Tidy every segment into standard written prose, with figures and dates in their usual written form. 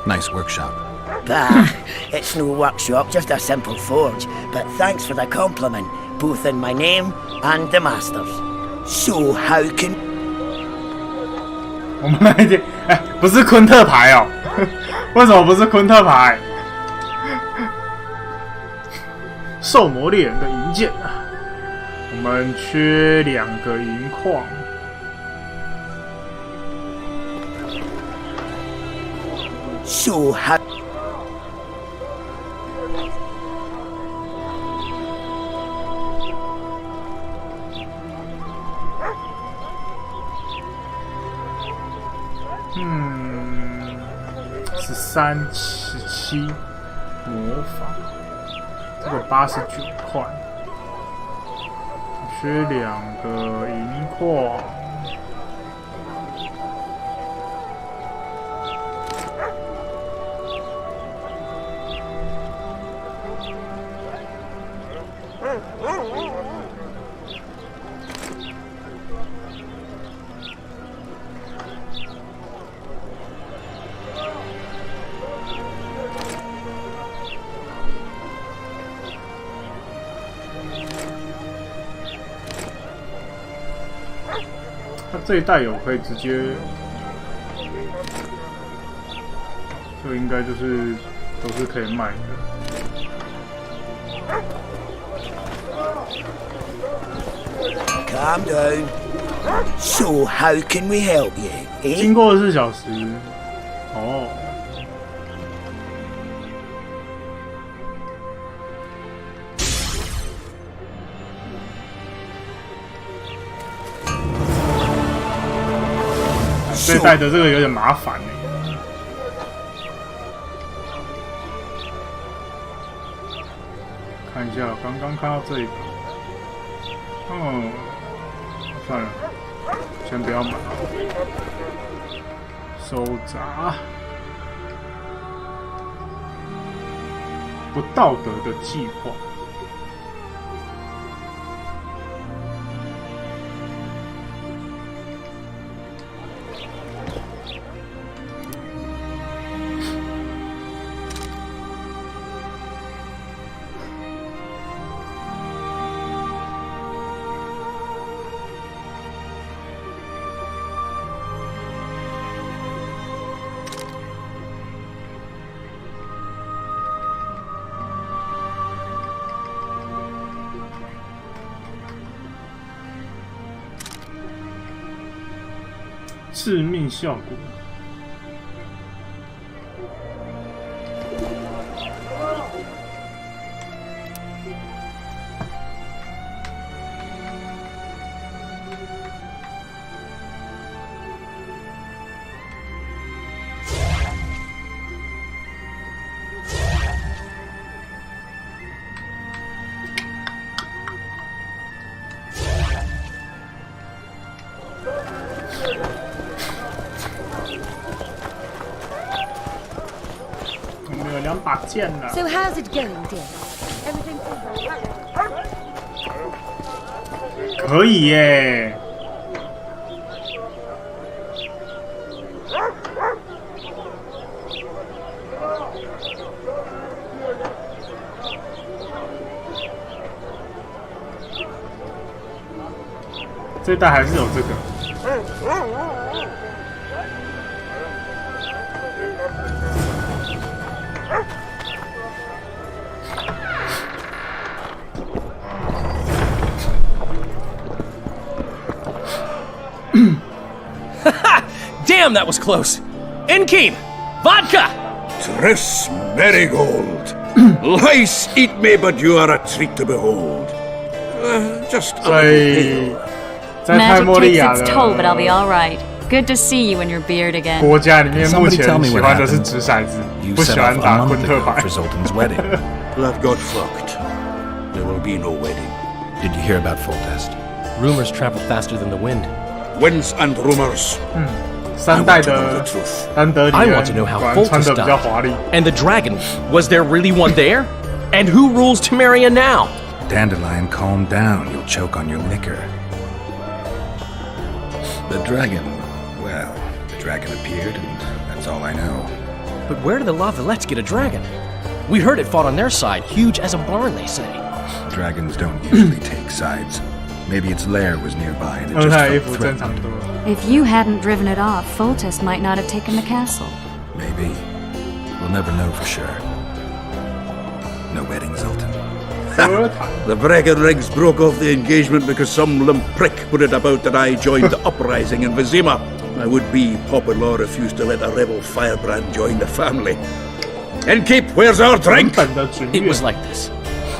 Nice workshop. Bah, it's no workshop, just a simple forge. But thanks for the compliment, both in my name and the master's. So how can... 我们那一天，哎，不是昆特牌哦，为什么不是昆特牌？兽魔猎人的银剑啊，我们缺2个银矿。So how... 13、17魔法，这个89块，缺2个银矿。它这一袋有可以直接，这应该就是都是可以卖的。Calm down. So how can we help you, eh? 经过24小时，哦。这一代的这个有点麻烦呢。看一下，刚刚看到这一个，算了，先不要买，收闸。不道德的计划。致命效果。2把剑了。 So how's it going, dear? Everything 可以耶。这一代还是有这个。Damn, that was close. Innkeep, vodka. Triss Marigold. Lice eat me, but you are a treat to behold. Just a little ale. Magic takes its toll, but I'll be all right. Good to see you and your beard again. 国家里面目前喜欢的是掷骰子，不喜欢打昆特牌。 for Zoltan's wedding. That got fucked. There will be no wedding. Did you hear about Foltest? Rumors travel faster than the wind. Winds and rumors. 3代的丹德里 I 人 want to know how 果然穿 Foltest 的比较 died. 华丽。 And the dragon, was there really one there? And who rules Temeria now? Dandelion, calm down. You'll choke on your liquor. The dragon. Well, the dragon appeared, and that's all I know. But where did the Lavalettes get a dragon? We heard it fought on their side, huge as a barn, they say. Dragons don't usually take sides. Maybe its lair was nearby and it just 他的衣 felt 服正常 threatening. 多了。 If you hadn't driven it off, Foltest might not have taken the castle. Maybe. We'll never know for sure. No wedding, Zoltan. 歌坛 The Breckenrigs broke off the engagement because some limp prick put it about that I joined the uprising in Vizima. My would-be Popper-in-law refused to let a rebel firebrand join the family. Innkeep, where's our 原 drink? 本的准 It 愿 was like this.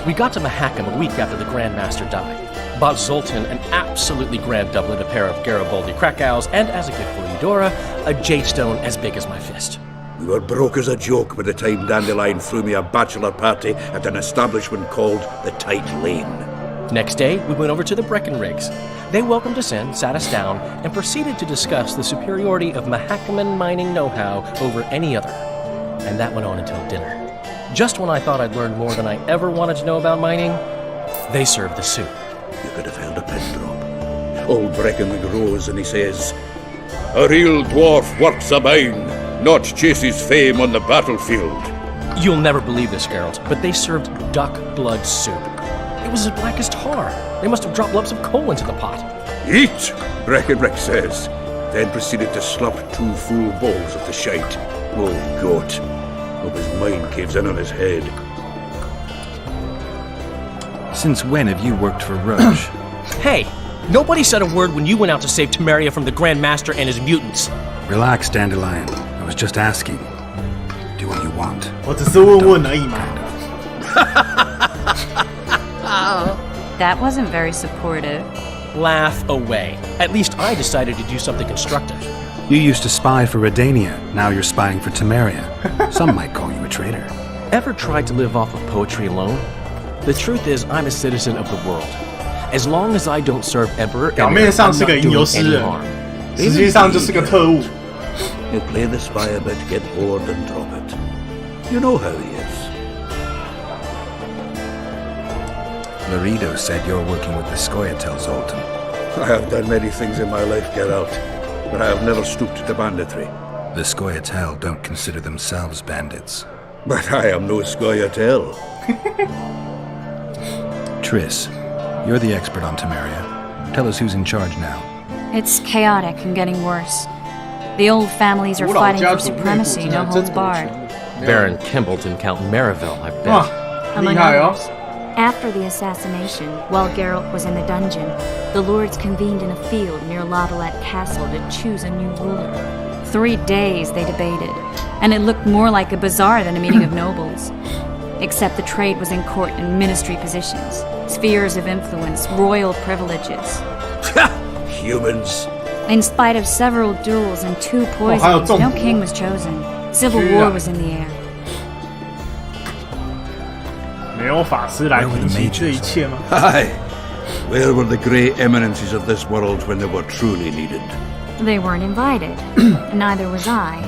We got to Mahakam a week after the Grand Master died. Bought Zoltan an absolutely grand doublet, a pair of Garibaldi Krakows, and as a gift for Eudora, a jade stone as big as my fist. We were broke as a joke by the time Dandelion threw me a bachelor party at an establishment called the Tight Lane. Next day, we went over to the Breckenrigs. They welcomed us in, sat us down, and proceeded to discuss the superiority of Mahakaman mining know-how over any other. And that went on until dinner. Just when I thought I'd learned more than I ever wanted to know about mining, they served the soup. You could have held a pin drop. Old Breckenrig rose and he says, "A real dwarf works a mine, not chases fame on the battlefield." You'll never believe this, Geralt, but they served duck blood soup. It was as black as tar. They must have dropped lumps of coal into the pot. "Eat," Breckenrig says, then proceeded to slurp 2 full bowls of the shite. Old goat. Hope his mind caves in on his head. Since when have you worked for Roche? Hey, nobody said a word when you went out to save Temeria from the Grand Master and his mutants. Relax, Dandelion. I was just asking. Do what you want. 我只是问问而已嘛。 That wasn't very supportive. Laugh away. At least I decided to do something constructive. You used to spy for Redania. Now you're spying for Temeria. Some might call you a traitor. Ever tried to live off of poetry alone? The truth is, I'm a citizen of the world. As long as I don't serve Emperor 表 Emir, 面 I'm 上 not 是个吟游 doing 诗 any 人， harm. 实际上就是个特务。 You play the spy a bit, get bored and drop it. You know how he is. Laredo said you're working with the Scoia'tael, Zoltan. I have done many things in my life, Geralt, but I have never stooped to banditry. The Scoia'tael don't consider themselves bandits. But I am no Scoia'tael. Triss, you're the expert on Temeria. Tell us who's in charge now. It's chaotic and getting worse. The old families are 古老 fighting 家 for 族内部 supremacy, 正 no 在争 holds 夺 barred. 权力。 Baron Kimbalt and Count Mariville, I bet. 哇， Among 厉害哦！ others. After the assassination, while Geralt was in the dungeon, the lords convened in a field near Lavalette Castle to choose a new ruler. 3 days they debated, and it looked more like a bazaar than a meeting of nobles. Except the trade was in court and ministry positions, spheres of influence, royal privileges. Humans. In spite of several duels and 2 poisonings, 还有中 no 毒 king was chosen. Civil 居 war 然 was in the air. 没有法师来 Where were 平 the 息 mages? 这一切吗？ Aye. Where were the grey eminences of this world when they were truly needed? They weren't invited. Neither was I.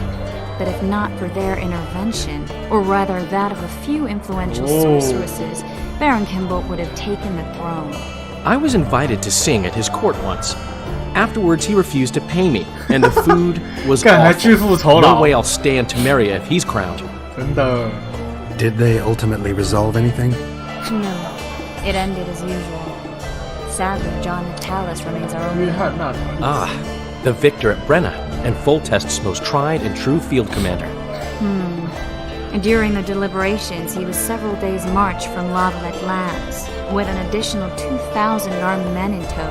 But if not for their intervention, or rather that of a few influential Whoa. sorceresses, Baron Kimbalt would have taken the throne. I was invited to sing at his court once. Afterwards, he refused to pay me, and the food was 干还去 awful. 复仇 No 了， way I'll stay in Temeria if he's crowned. 真的。 Did they ultimately resolve anything? No, it ended as usual. Sadly, John Natalis remains our only 约翰纳塔利 Ah, the victor at Brenna, and Foltest's most tried and true field commander. And during the deliberations, he was several days' march from Lavalette Labs, with an additional 2,000 armed men in tow.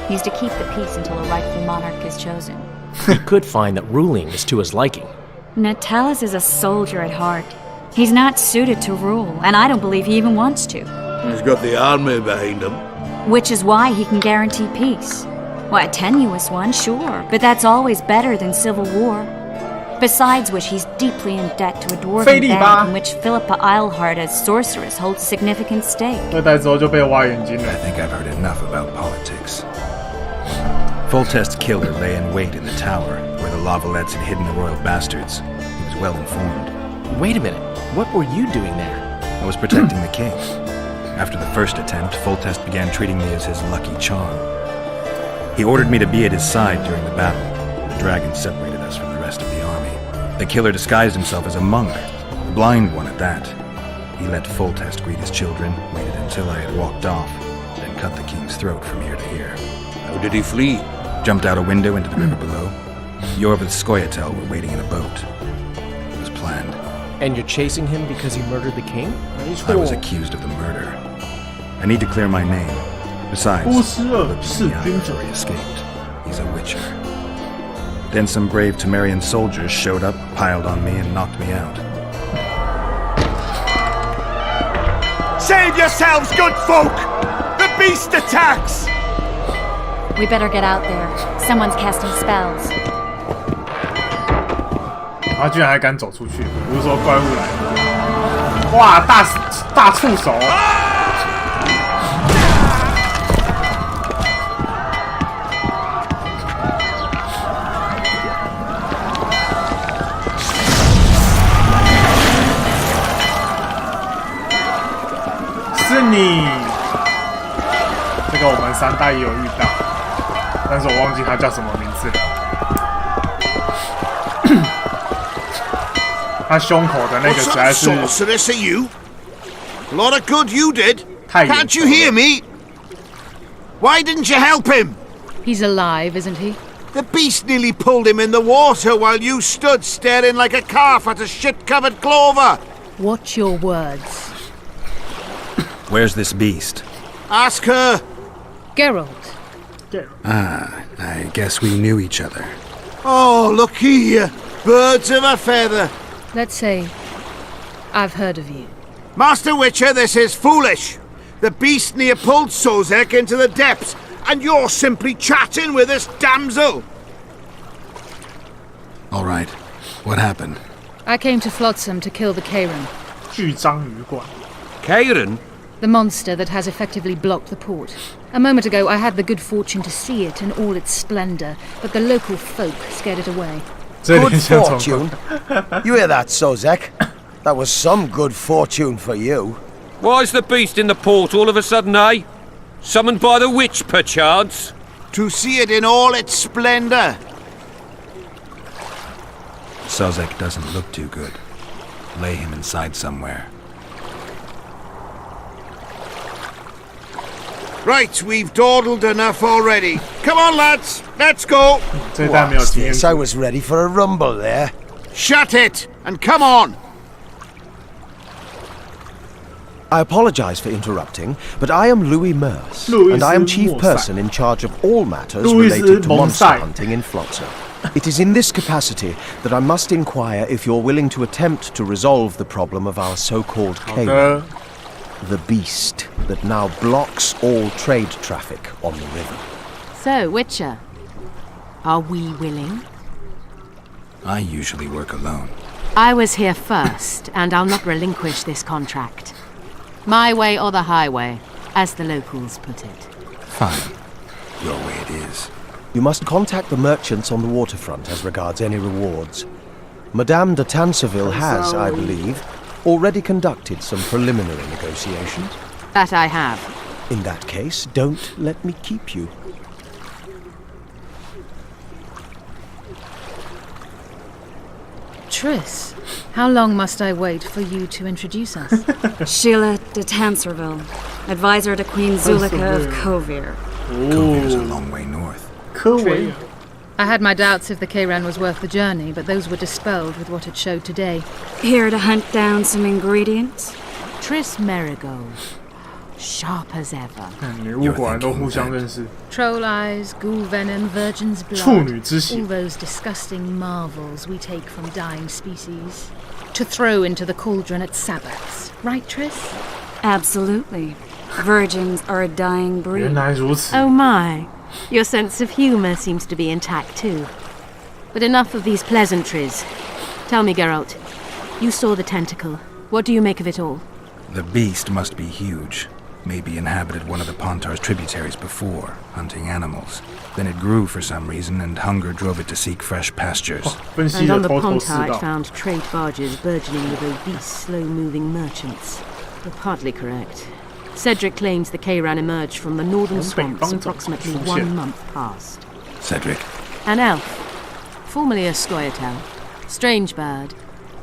He's to keep the peace until a rightful monarch is chosen. He could find that ruling is to his liking. Natalis is a soldier at heart. He's not suited to rule, and I don't believe he even wants to. He's got the army behind him. Which is why he can guarantee peace. Why, a tenuous one, sure, but that's always better than civil war. Besides which, he's deeply in debt to a dwarven 菲利巴 bank in which Philippa Eilhart as sorceress holds significant stake. 二代之后就被挖眼睛了 I。think I've heard enough about politics. Foltest's killer lay in wait in the tower, where the Lavalettes had hidden the royal bastards. He was well informed. Wait a minute, what were you doing there? I was protecting the king. After the first attempt, Foltest began treating me as his lucky charm. He ordered me to be at his side during the battle. The dragons separated us from the rest of the army. The killer disguised himself as a monk, a blind one at that. He let Foltest greet his children, waited until I had walked off, then cut the king's throat from ear to ear. How did he flee? Jumped out a window into the river below. Yor with Skoyatel were waiting in a boat. It was planned. And you're chasing him because he murdered the king? 没 I was 错， accused of the murder. I need to clear my name. Besides, 波斯厄 looked 弑 me out 君者 before he escaped. He's a witcher. Then some brave Temerian soldiers showed up, piled on me, and knocked me out. Save yourselves, good folk! The beast attacks! We better get out there. Someone's casting spells. 他居然还敢走出去，不是说怪物来了？哇，大触手！是你，这个我们三代也有遇到，但是我忘记他叫什么名字了。他胸口的那个 What 实 sort 在 of 是 sorceress are you? A lot of good you did. 太严 Can't 重 you 了 hear me? Why didn't you help him? He's alive, isn't he? The beast nearly pulled him in the water while you stood staring like a calf at a shit-covered clover. Watch your words. Where's this beast? Ask her. Geralt, I guess we knew each other. Oh, look here. Birds of a feather. let's say I've heard of you. Master Witcher, this is foolish. The beast near pulled Sozek into the depths, and you're simply chatting with this damsel. All right. What happened? I came to Flotsam to kill the Karen, 巨章鱼馆。 Karen? the monster that has effectively blocked the port. A moment ago, I had the good fortune to see it in all its splendor, but the local folk scared it away. 这有 Good 点像从 fortune. You hear that, Sozek? That was some good fortune for you. Why's the beast in the port all of a sudden, eh? Summoned by the witch, perchance? To see it in all its splendor. Sozek doesn't look too good. Lay him inside somewhere. Right, we've dawdled enough already. Come on, lads, let's go. 这一代没有 What's 经验 this? I was ready for a rumble there. Shut it, and come on. I apologize for interrupting, but I am Louis Merce, Louis and I am chief Merce. person in charge of all matters Louis related to monster Bonsai. hunting in Flotsam. It is in this capacity that I must inquire if you're willing to attempt to resolve the problem of our so-called 好 Karen, 的， the beast that now blocks all trade traffic on the river. So, Witcher, are we willing? I usually work alone. I was here first, and I'll not relinquish this contract. My way or the highway, as the locals put it. Fine. Your way it is. You must contact the merchants on the waterfront as regards any rewards. Madame de Tanseville has, I believe, already conducted some preliminary negotiations. That I have. In that case, don't let me keep you. Triss, how long must I wait for you to introduce us? Sheila de Tanserville, advisor to Queen Zulika of Kovir. Kovir's a long way north. 科维尔 I had my doubts if the Kayran was worth the journey, but those were dispelled with what it showed today. Here to hunt down some ingredients? Triss Merigold. Sharp as ever. 女巫果然都互相认识。 Troll eyes, ghoul venom, virgin's 处 blood. 女之血 All those disgusting marvels we take from dying species. To throw into the cauldron at Sabbaths. Right, Triss? Absolutely. Virgins are a dying 原 breed. 来如此。 Oh my. Your sense of humour seems to be intact too. But enough of these pleasantries. Tell me, Geralt. You saw the tentacle. What do you make of it all? The beast must be huge. Maybe inhabited one of the Pontar's tributaries before, hunting animals. Then it grew for some reason, and hunger drove it to seek fresh pastures. 分析 And 的 on the 头头是 Pontar, 道 it。found trade barges burgeoning with obese, slow-moving merchants. You're partly correct. Cedric claims the Kayran emerged from the northern swamps approximately 1 month past. Cedric. An elf, formerly a Skoyatel, Strange bird,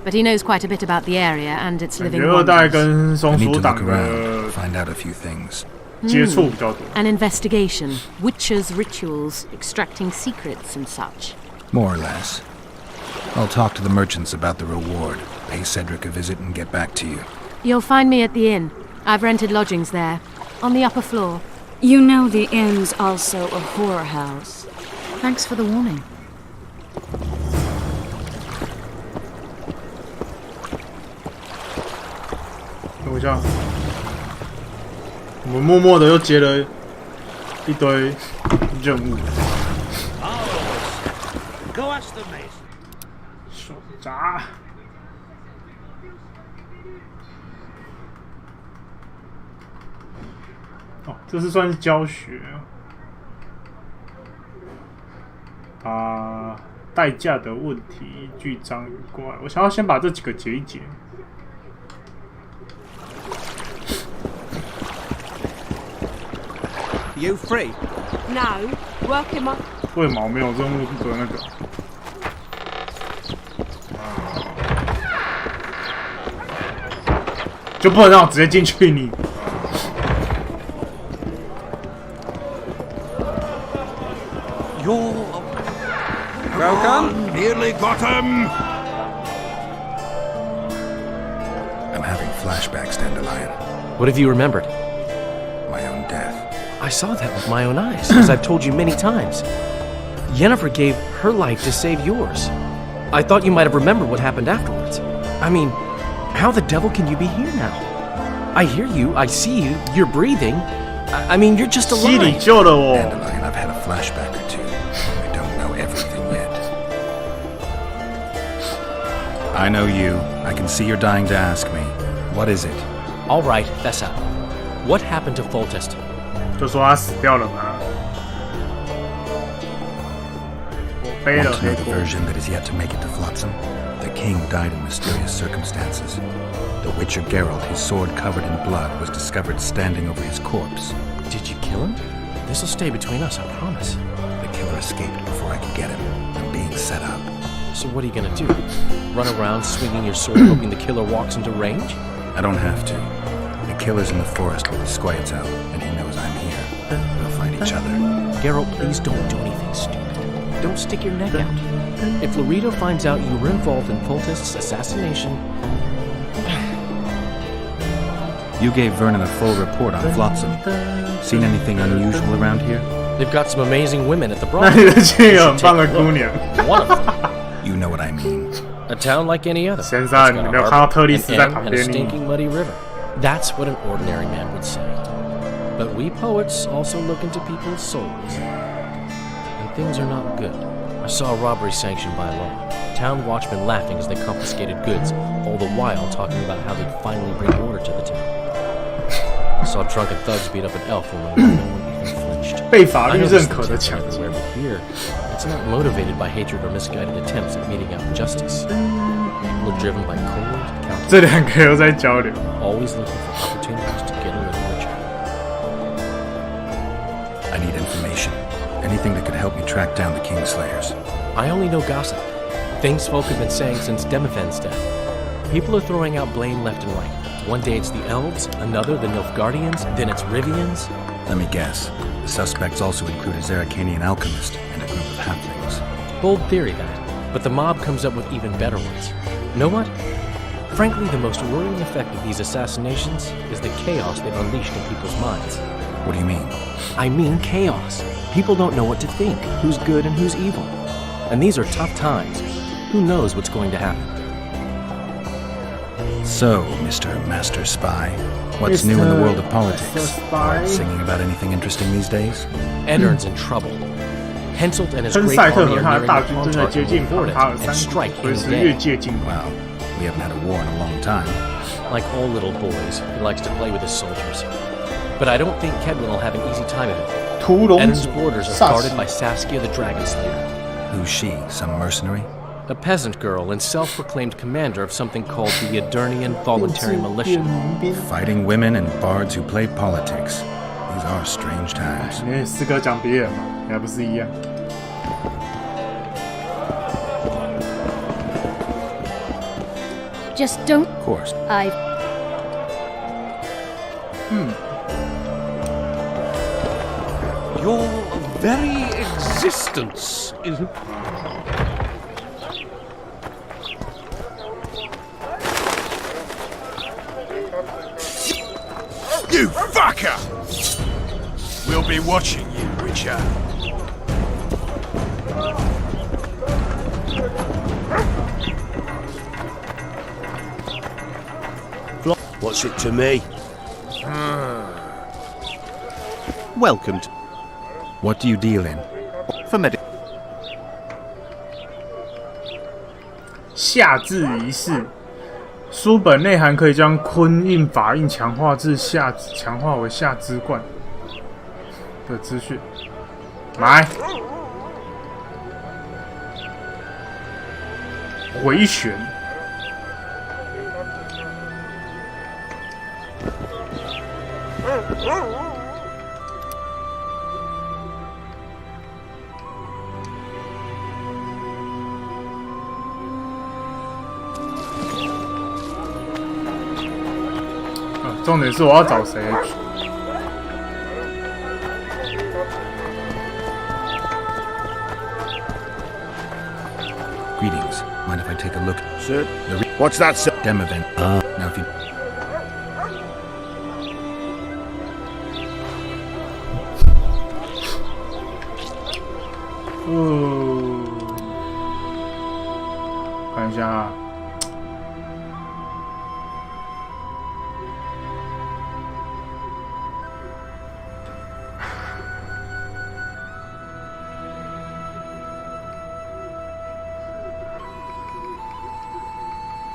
but he knows quite a bit about the area and its 感 living 觉二代 wonders. 跟 I 松 need 鼠 to 党 look 的 around, find out a few things. 接触比较多。 An investigation, witches' rituals, extracting secrets and such. More or less. I'll talk to the merchants about the reward, pay Cedric a visit, and get back to you. You'll find me at the inn. I've rented lodgings there, on the upper floor. You know the inn's also a whorehouse. Thanks for the warning. 等一下，我们默默的又接了一堆任务。手札。哦，这是算是教学。代价的问题，巨章与怪。我想要先把这几个解一解。 You free? No, working my... 为毛没有任务的那个？就不能让我直接进去你？ You're... Welcome. Nearly got him. I'm having flashbacks, Dandelion. What have you remembered? My own death. I saw that with my own eyes, as I've told you many times. Yennefer gave her life to save yours. I thought you might have remembered what happened afterwards. I mean, how the devil can you be here now? I hear you, I see you, you're breathing. I mean, you're just alive. Dandelion, I've had a flashback or two. I don't know everything yet. I know you. I can see you're dying to ask me. What is it? All right, fess up. What happened to Foltest? 就说他死掉了嘛。我背 Want 了 to 黑 know the 锅。 version that is yet to make it to Flotsam? The king died in mysterious circumstances. The Witcher Geralt, his sword covered in blood, was discovered standing over his corpse. Did you kill him? This'll stay between us, I promise. The killer escaped before I could get him. I'm being set up. So what are you gonna do? Run around swinging your sword hoping the killer walks into range? I don't have to. The killer's in the forest with the Squayatel, and he knows I'm here. We'll find each other. Geralt, please don't do anything stupid. Don't stick your neck out. If Loredo finds out you were involved in Foltest's assassination... You gave Vernon a full report on Flotsam. Seen anything unusual around here? They've got some amazing women at the 那你的 brothel. 这个很棒的姑娘。 One of them. You know what I mean. A town like any other. 先 It's 生， got 你 a 没有 harbor, 看到特丽 an 丝在 inn, 旁 and a 边你？ stinking muddy river. That's what an ordinary man would say. But we poets also look into people's souls. And things are not good. I saw a robbery sanctioned by law. Town watchmen laughing as they confiscated goods, all the while talking about how they'd finally bring order to the town. I saw drunken thugs beat up an elf woman when no one even flinched. 被法 I 律 know 认 this 可 thing's 的 happened 抢劫 everywhere,。but here, it's not motivated by hatred or misguided attempts at meting out justice. People are driven by cold, 这两个又在交流。 always looking for opportunities to get a little richer. I need information. Anything that could help me track down the Kingslayers. I only know gossip. Things folk have been saying since Demophen's death. People are throwing out blame left and right. One day it's the elves, another the Nilfgaardians, then it's Rivians. Let me guess. The suspects also include a Zerrikanian alchemist and a group of halflings. Bold theory, that. But the mob comes up with even better ones. Know what? Frankly, the most worrying effect of these assassinations is the chaos they've unleashed in people's minds. What do you mean? I mean chaos. People don't know what to think, who's good and who's evil. And these are tough times. Who knows what's going to happen? So, Mr. Master Spy, what's new in the world of politics? Spy. Singing about anything interesting these days? Eddard's in trouble. Henselt and his 亨 great 赛特 army 和 are 他的 nearing 大 the 军正在 Pontark 接近 and 庞 board 塔尔 it 山 and 谷， strike 随 in 时 the 越 day. 接近。 Wow, we haven't had a war in a long time. Like all little boys, he likes to play with his soldiers. But I don't think Kedwin will have an easy time of it. 屠龙 Eddard's borders are 萨 guarded 西 by Saskia the Dragon Slayer, Who's she? Some mercenary? a peasant girl and self-proclaimed commander of something called the Adernian Voluntary Militia. Fighting women and bards who play politics. These are strange times. 你四哥讲别人嘛，你还不是一样？ Just don't. Of course. Your very existence is... You fucker! We'll be watching you, Richard. What's it to me? Welcome to... What do you deal in? For medic... 下至仪式，书本内涵可以将坤印法印强化至强化为下肢冠的资讯。买。回旋。重点是我要找谁？Greetings. Mind if I take a look? Sir? What's that, sir? Dem event. Now if you...看一下啊。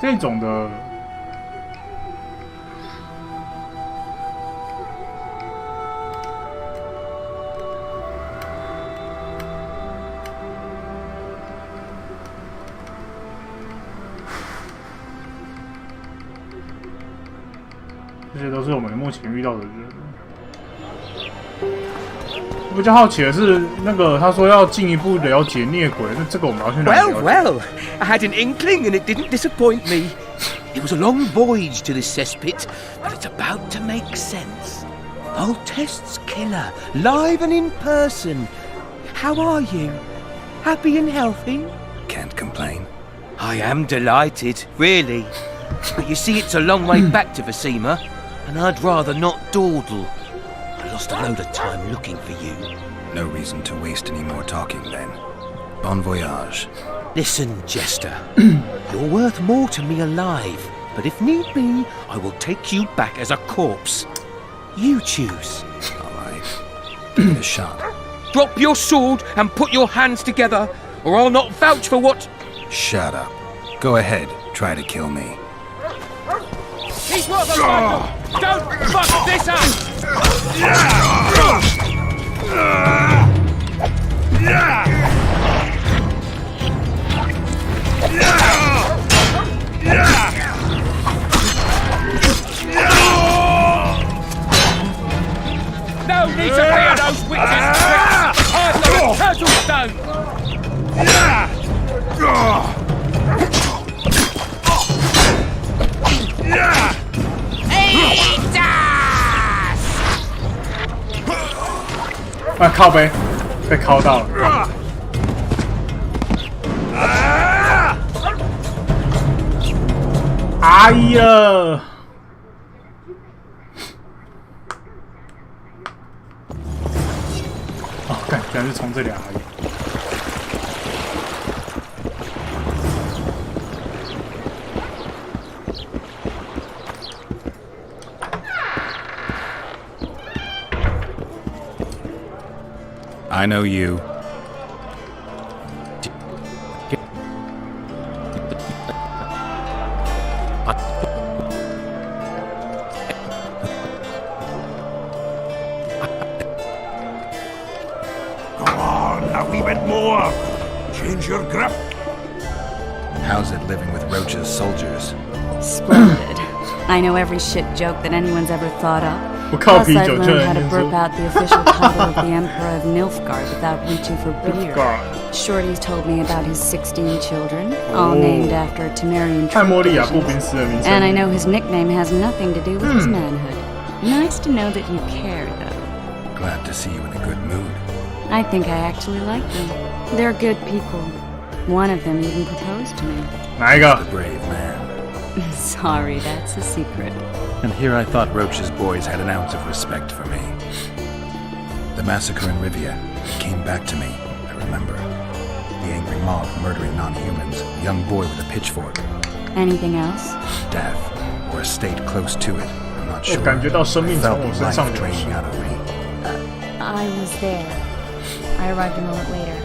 这种的，这些都是我们目前遇到的人。比较好奇的是，那个他说要进一步了解孽鬼，那这个我们要去哪里了解 Well, I had an inkling and it didn't disappoint me. It was a long voyage to this cesspit, but it's about to make sense. Voltest's killer, live and in person. How are you? Happy and healthy? Can't complain. I am delighted, really. But you see, it's a long way back to Vizima, and I'd rather not dawdle. I lost a load of time looking for you. No reason to waste any more talking then. Bon voyage. Listen, Jester. You're worth more to me alive, but if need be, I will take you back as a corpse. You choose. All right. Give it a shot. Drop your sword and put your hands together, or I'll not vouch for what... Shut up. Go ahead. Try to kill me. He's worth a rifle! Don't fuck this up! No need to hear those witches' tricks! I've got a turtle stone! Eat us! 啊，靠背，被敲到了。哎呀！哦，干，居然是从这里而已。I know you. Come on, a wee bit more. Change your grip. How's it living with Roach's soldiers? Splendid. I know every shit joke that anyone's ever thought up. 不靠 Plus, 啤 I've 酒就 learned how 能 to 念书 burp out the official title of the Emperor of Nilfgaard without reaching for beer. Nilfgaard. Shorty's told me about his 16 children, all named after a Temerian 泰 troop 莫利亚步 divisions. 兵师的名 And I 称。 know his nickname has nothing to do with his manhood. Nice to know that you care, though. Glad to see you in a good mood. I think I actually like them. They're good people. One of them even proposed to me. 哪一个 The？ brave man. Sorry, that's a secret. And here I thought Roach's boys had an ounce of respect for me. The massacre in Rivia came back to me, I remember. The angry mob murdering non-humans, a young boy with a pitchfork. Anything else? Death, or a state close to it, I'm not 我 sure. 感觉到生命 I 从 felt 我身 life 上流逝 draining。out of me. I was there. I arrived a moment later.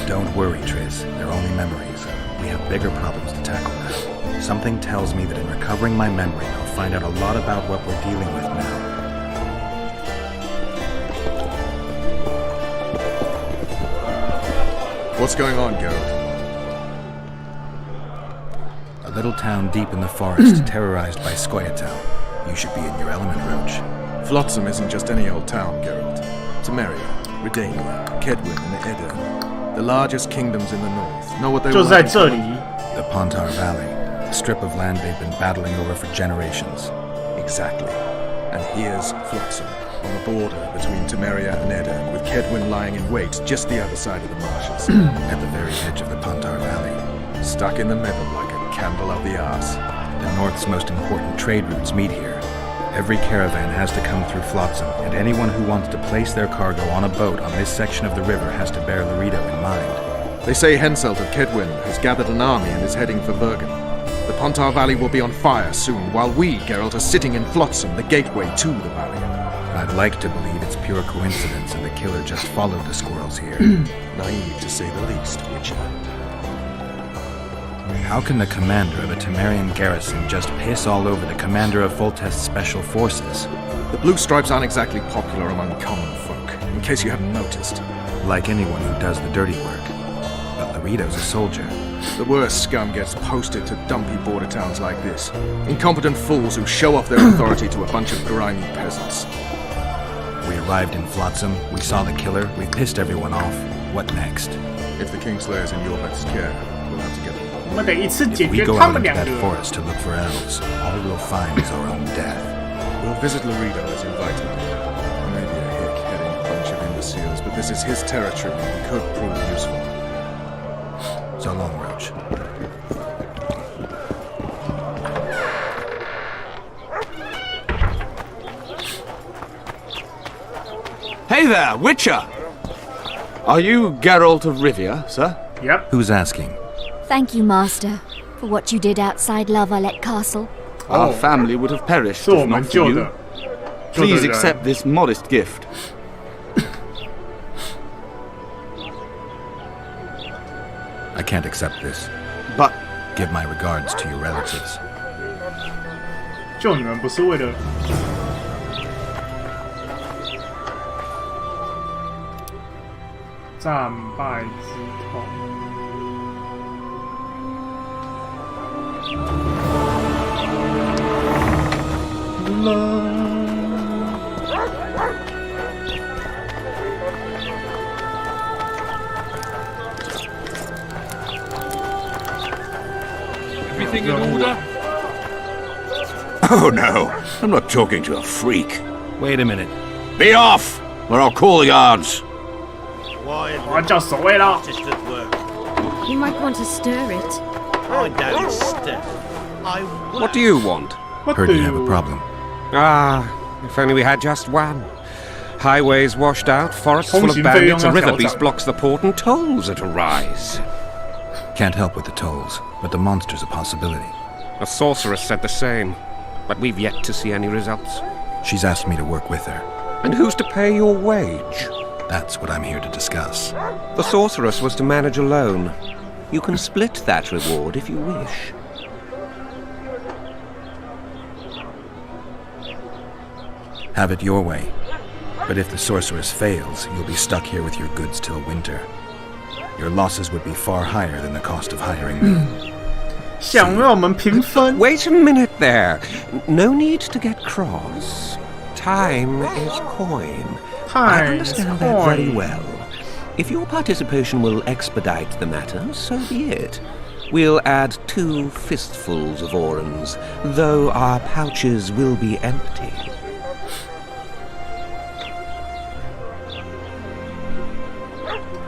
Don't worry, Triz. They're only memories. We have bigger problems to tackle now. Something tells me that in recovering my memory, I'll find out a lot about what we're dealing with now. What's going on, Geralt? A little town deep in the forest, terrorized by Scoia'tael. You should be in your element, Roach. Flotsam isn't just any old town, Geralt. Temeria, Redania, Kedwin, and Edirn. The largest kingdoms in the north. Know what they 就 were 在 like? 这里。 The Pontar Valley, a strip of land they've been battling over for generations. Exactly. And here's Flotsam, on the border between Temeria and Edirn, with Kedwin lying in wait just the other side of the marshes. At the very edge of the Pontar Valley. Stuck in the middle like a candle up the arse. The North's most important trade routes meet here. Every caravan has to come through Flotsam, and anyone who wants to place their cargo on a boat on this section of the river has to bear Loredo in mind. They say Henselt of Kedwin has gathered an army and is heading for Bergen. The Pontar Valley will be on fire soon, while we, Geralt, are sitting in Flotsam, the gateway to the valley. I'd like to believe it's pure coincidence and the killer just followed the squirrels here. Naive to say the least, Witcher. How can the commander of a Temerian garrison just piss all over the commander of Foltest's special forces? The Blue Stripes aren't exactly popular among common folk, in case you haven't noticed. Like anyone who does the dirty work. But Loredo's a soldier. The worst scum gets posted to dumpy border towns like this. Incompetent fools who show off their authority to a bunch of grimy peasants. We arrived in Flotsam, we saw the killer, we pissed everyone off. What next? If the Kingslayer's in Jorvek's care, we'll have to get them. 我们得一次解 If we 决 go 他 out 们 into 两 that 个。 forest to look for elves, all we'll find is our own death. We'll visit Loredo as invited. Maybe a hick heading a bunch of imbeciles, but this is his territory and he could prove useful. So long, Roach. Hey there, Witcher! Are you Geralt of Rivia, sir? Yep. Who's asking? Thank you, Master, for what you did outside La Valette Castle. Our family would have perished 是我 if 们 not for 救 you. 的。 Please accept this modest gift. I can't accept this. But Give my regards to your relatives. 救你们不是为了。战败之痛。Everything in order? Oh no, I'm not talking to a freak. Wait a minute. Be off, or I'll call the guards. 我要叫守卫了。 You might want to stir it. I don't stir. I What do you want? What Heard do you have a you- problem. Ah, if only we had just one. Highways washed out, forests full of 通行费用 bandits, 要 a river 调 beast 涨。 blocks the port, and tolls at a rise. Can't help with the tolls, but the monster's a possibility. A sorceress said the same, but we've yet to see any results. She's asked me to work with her. And who's to pay your wage? That's what I'm here to discuss. The sorceress was to manage alone. You can split that reward if you wish. Have it your way. But if the sorceress fails, you'll be stuck here with your goods till winter. Your losses would be far higher than the cost of hiring me. 想让我们平分。 Wait a minute there. No need to get cross. Time is coin. I Time is understand that very coin. well. If your participation will expedite the matter, so be it. We'll add 2 fistfuls of orans, though our pouches will be empty.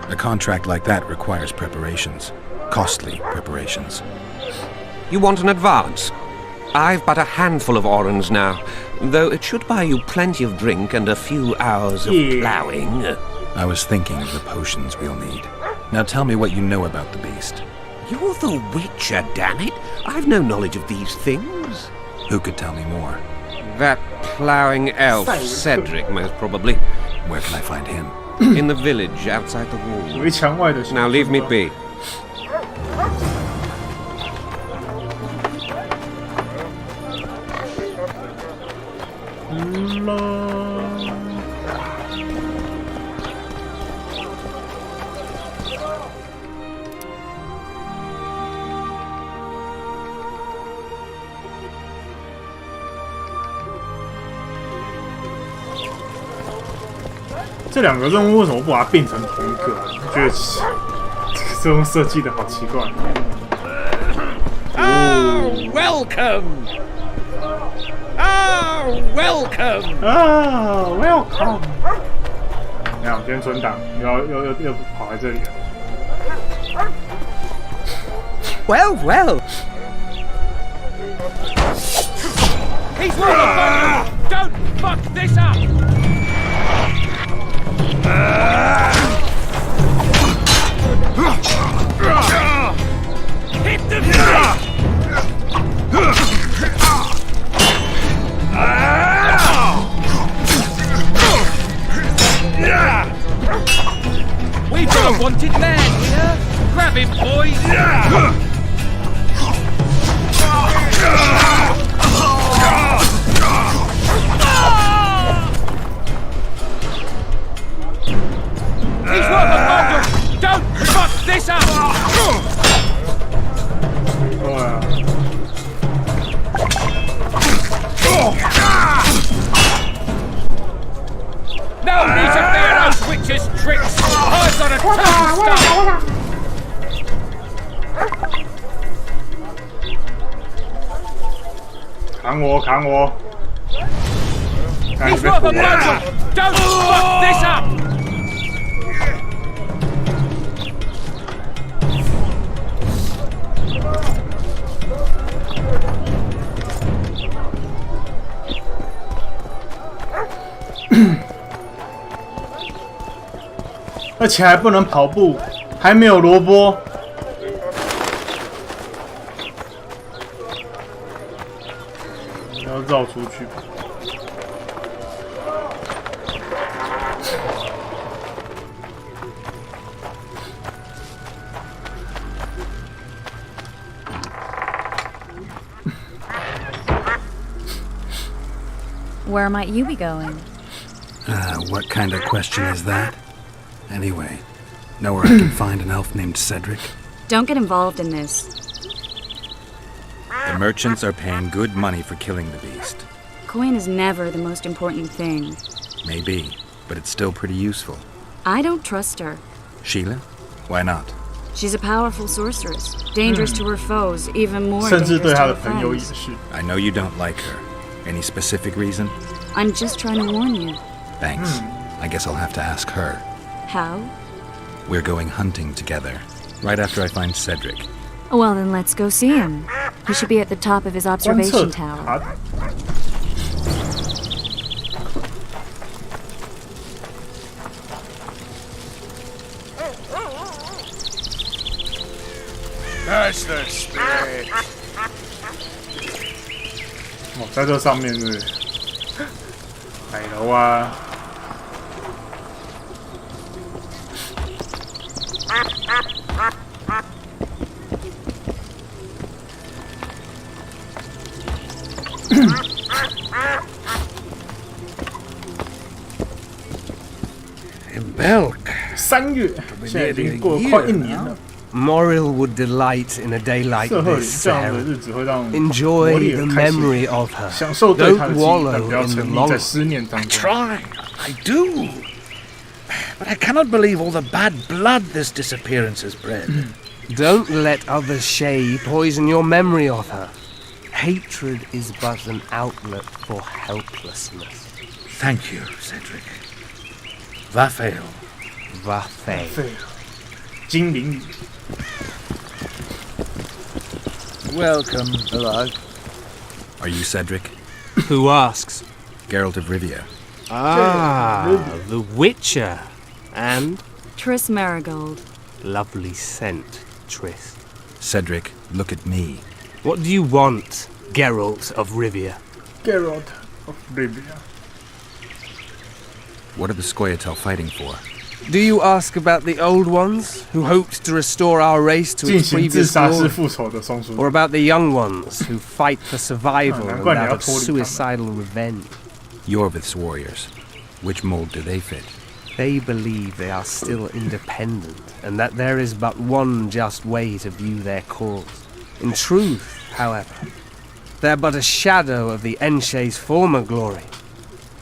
A contract like that requires preparations. Costly preparations. You want an advance? I've but a handful of orans now, though it should buy you plenty of drink and a few hours of ploughing. I was thinking of the potions we'll need. Now tell me what you know about the beast. You're the Witcher, damn it! I've no knowledge of these things. Who could tell me more? That ploughing elf, Cedric, most probably. Where can I find him? In the village, outside the wall. 围墙外的。 Now leave me be. La 这两个任务为什么不把它并成同一个？我觉得这个任务设计的好奇怪。 Oh, welcome! Oh, welcome! Oh, welcome! 你看，我今天存档，又跑来这里了。 Well, well. He's one of them! Don't fuck this up! Hit the We've got a wanted man here! Grab him, boys! He's worth a bundle! Don't fuck this up! No need to fear those witches' tricks! Eyes on a total star! 砍我！砍我！ He's worth a bundle! Don't fuck this up! 而且还不能跑步，还没有萝卜。要绕出去。 Where might you be going? What kind of question is that? Anyway, know where I can find an elf named Cedric? Don't get involved in this. The merchants are paying good money for killing the beast. Coin is never the most important thing. Maybe, but it's still pretty useful. I don't trust her. Sheila? Why not? She's a powerful sorceress, dangerous to her foes, even more 甚至 dangerous 对 to 他的 her 朋友也 friends. 是。 I know you don't like her. Any specific reason? I'm just trying to warn you. Thanks. I guess I'll have to ask her. How? We're going hunting together, right after I find Cedric. Well, then let's go see him. He should be at the top of his 观测 observation tower. 塔。 That's the spirit. 哦，在这上面是不是海楼啊。Belk. 3月，现在已经过了快1年了。Morrill would delight in a day like 社会 this, 这样的 Sahara. 日子会让 Enjoy 魔力 the 很开心， memory of her. 享受对她的 Don't 记忆，但 wallow 不要 in the 沉溺在 longing. 思念当中。 Try. I do. But I cannot believe all the bad blood this disappearance has bred. Don't let others' shade poison your memory of her. Hatred is but an outlet for helplessness. Thank you, Cedric. Vafael. Vafael. 精灵语。 Welcome, Hello. Are you Cedric? Who asks? Geralt of Rivia. Ah, the Witcher. And? Triss Marigold. Lovely scent, Triss. Cedric, look at me. What do you want, Geralt of Rivia? Geralt of Rivia. What are the Scoia'tael fighting for? Do you ask about the old ones, who hoped to restore our race to 进 its 行自 previous 杀式 glory? 复仇的松鼠。 Or about the young ones, who fight for survival 难 and 怪你 out 要 of 脱离他们。 suicidal revenge? Yorvith's warriors. Which mold do they fit? They believe they are still independent, and that there is but one just way to view their cause. In truth, however, they're but a shadow of the Enshe's former glory.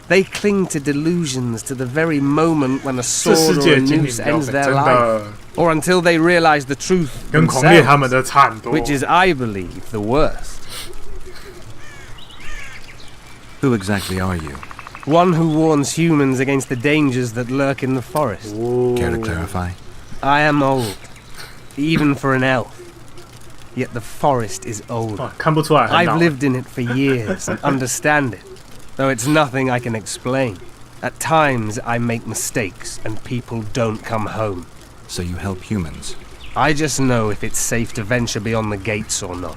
They cling to delusions to the very moment when a 这 sword 世 or 界 a 的精灵 noose 标 ends 本 their 真 life, 的 or until they realize the truth 跟狂猎他们 themselves, 的差很多。 which is, I believe, the worst. Who exactly are you? One who warns humans against the dangers that lurk in the forest. Care to clarify? I am old, even for an elf. Yet the forest is old. 哇，看不出来很 I've 老。 lived in it for years and understand it, though it's nothing I can explain. At times I make mistakes and people don't come home. So you help humans? I just know if it's safe to venture beyond the gates or not.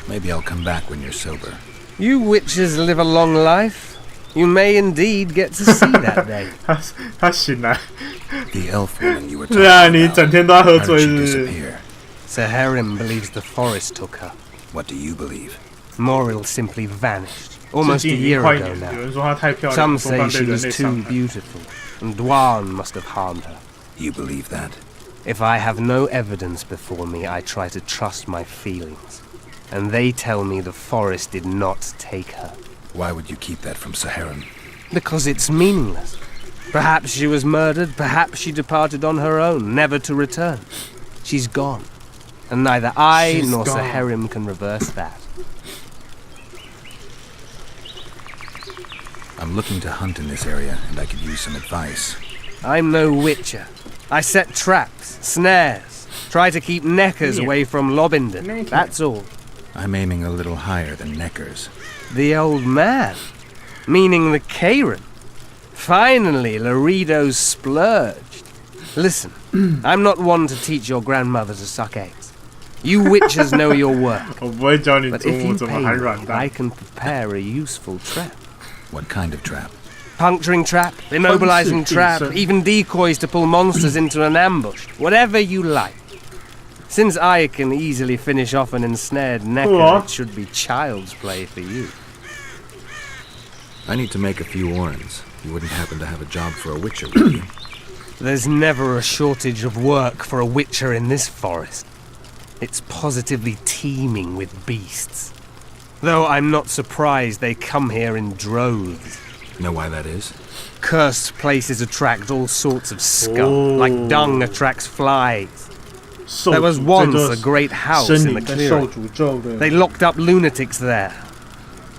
Maybe I'll come back when you're sober. You witches live a long life. You may indeed get to see that day. 他醒来。 The elf woman you were 对啊， talking 你 about. 整天都在喝 How 醉 did 是 she 不是？ disappear? Saharim believes the forest took her. What do you believe? Morrill simply vanished, 最 almost 近 a 已经 year 快一 ago 年，有 now. 人说她太漂亮， Some 多 say 半被 she 人 was 类 too 伤害。 beautiful, and Dwan must have harmed her. You believe that? If I have no evidence before me, I try to trust my feelings. And they tell me the forest did not take her. Why would you keep that from Saharim? Because it's meaningless. Perhaps she was murdered, perhaps she departed on her own, never to return. She's gone. And neither I She's nor gone. Saharim can reverse that. I'm looking to hunt in this area, and I could use some advice. I'm no witcher. I set traps, snares, try to keep neckers Yeah. away from Lobinden. Necker. That's all. I'm aiming a little higher than Neckers. The old man, meaning the Karen. Finally, Laredo's splurged. Listen, I'm not one to teach your grandmother to suck eggs. You witches know your work. 我不会教你 But 中 if 午 you 怎么 pay 含 me, 软 I 蛋。 can prepare a useful trap. What kind of trap? Puncturing trap, immobilizing trap, Puncture. even decoys to pull monsters into an ambush. Whatever you like. Since I can easily finish off an ensnared necker, Cool. it should be child's play for you. I need to make a few orens. You wouldn't happen to have a job for a witcher, would you? There's never a shortage of work for a witcher in this forest. It's positively teeming with beasts. Though I'm not surprised they come here in droves. Know why that is? Cursed places attract all sorts of scum, like dung attracts flies. 受 There was 诅 once 这 a 个 great house 森 in the 林在受 clearing. 诅咒的。 They locked up lunatics there.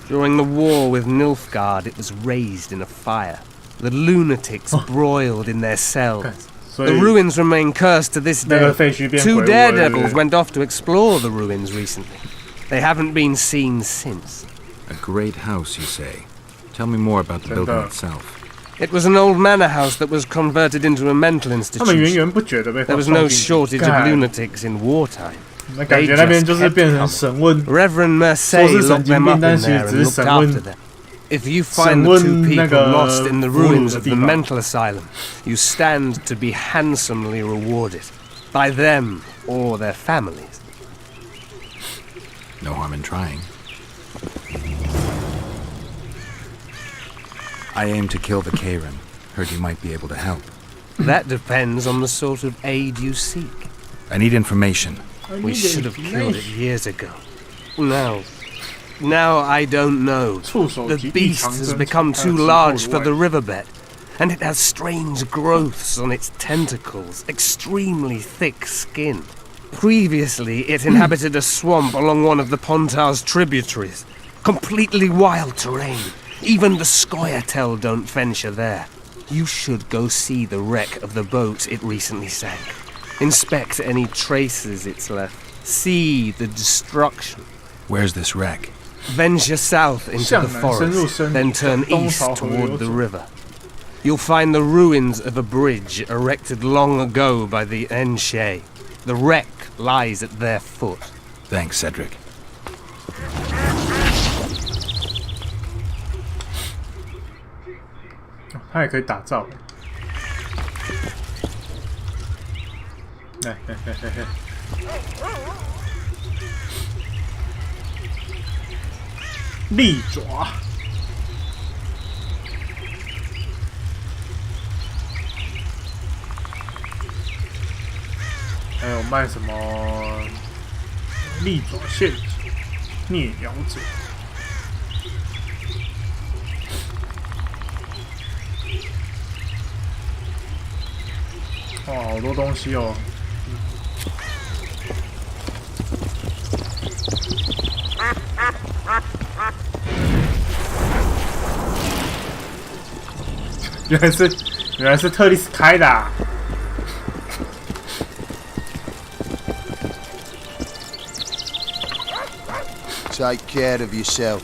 During the war with Nilfgaard, it was raised in a fire. The lunatics broiled in their cells. 所 The 以 ruins remain cursed to this 那 day. 个废墟变鬼 Two 屋了 daredevils 是不是 went off to explore the ruins recently. They haven't been seen since. A great house, you say. Tell me more about the building 真的。 itself. It was an old manor house that was converted into a mental 他们源 institution. 源不绝的被 There was 送 no 进去 shortage of 干 lunatics in wartime. 那感觉那边就是变成审问， Reverend 说 Mercedes 是神 locked 经 them 病， up 但 in 其实 there 只 and 是 looked 审 after 问 them. If you find the 审 two 问那 people 个 lost in the 俘虏 ruins 的 of 地 the 方。 mental asylum, you stand to be handsomely rewarded by them or their families. No harm in trying. I aim to kill the Karen. Heard you might be able to help. That depends on the sort of aid you seek. I need information. We should have killed it years ago. Now I don't know. The beast has become too large for the riverbed, and it has strange growths on its tentacles, extremely thick skin. Previously, it inhabited a swamp along one of the Pontar's tributaries. Completely wild terrain. Even the Scoia'tael don't venture there. You should go see the wreck of the boat it recently sank. Inspect any traces it's left. See the destruction. Where's this wreck? Venture south into the forest, then turn east toward the river. You'll find the ruins of a bridge erected long ago by the Enshe. The wreck lies at their foot. Thanks, Cedric. Oh, 他也可以打造。来，利爪。还有卖什么利爪陷阱、啮咬者。哇，好多东西哦！原来是特丽斯开的啊。Take care of yourself.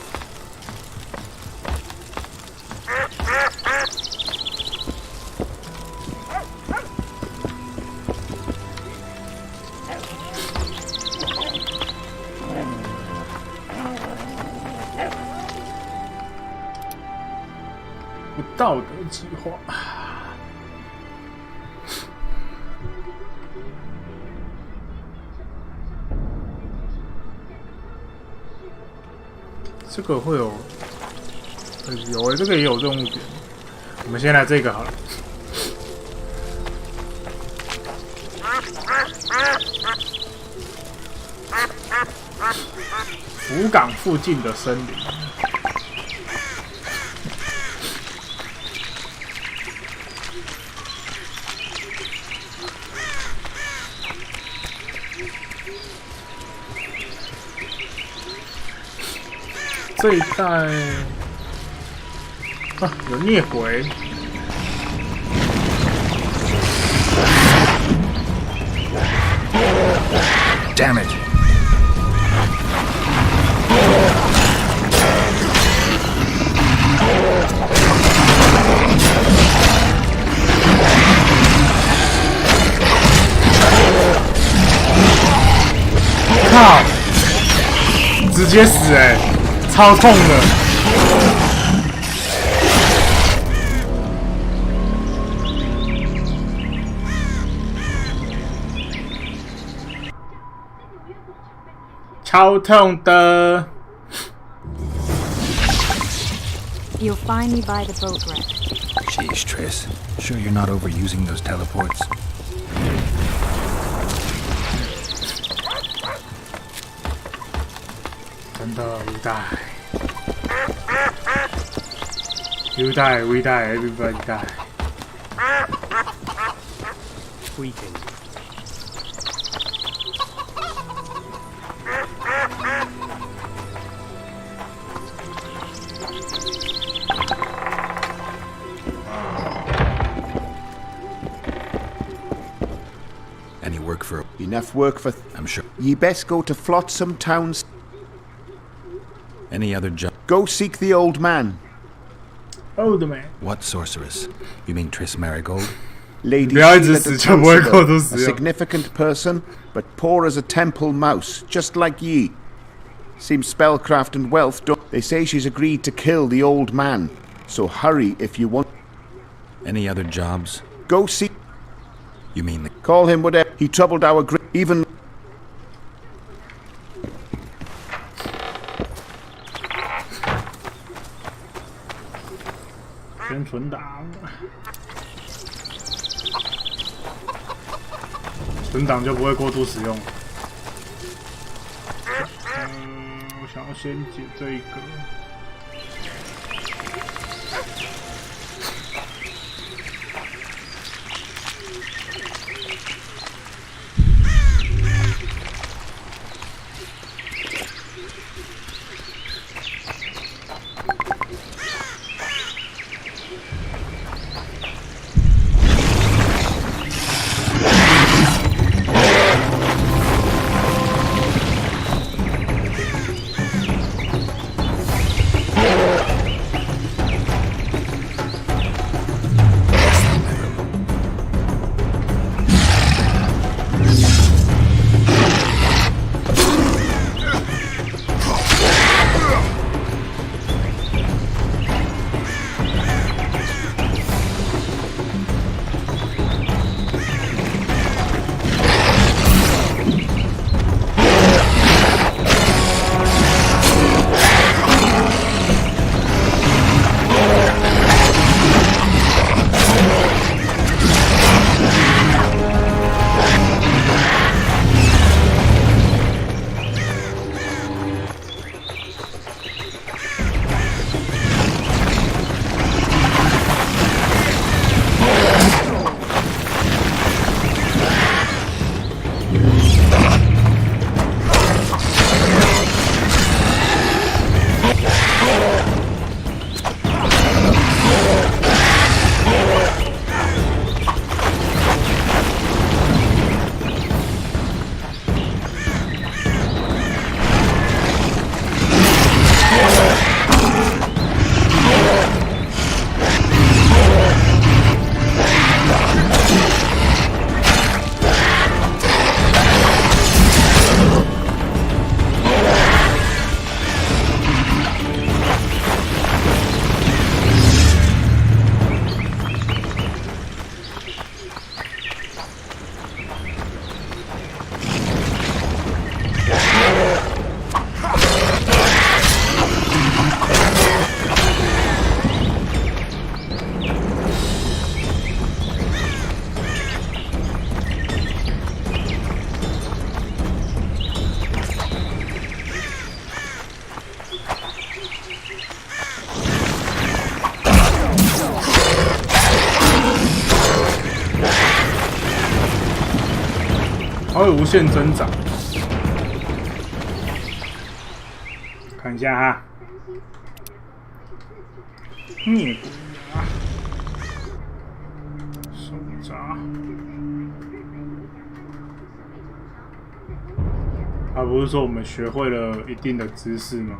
"不道德计划。这个会有，有这个也有任务点。我们先来这个好了。福港附近的森林。这一带啊，有孽鬼。Damage. "靠！直接死欸！超痛的。超痛的。You'll find me by the boat wreck. Jeez, Triss. Sure you're not overusing those teleports? You die, we die, everybody die. Tweaking. Any work for... Enough work for... I'm sure. Ye best go to Flotsam Towns. Any other job? Go seek the old man. Old man. What sorceress? You mean Triss Marigold? Lady Sheila de Tancerville, Tancerville. a significant person, but poor as a temple mouse, just like ye. Seems spellcraft and wealth don't... They say she's agreed to kill the old man, so hurry if you want. Any other jobs? Go see... You mean the... Call him whatever. He troubled our even... 存档就不会过度使用。我想要先解这一个。它会无限增长。看一下哈，咿呀，手札。他不是说我们学会了一定的知识吗？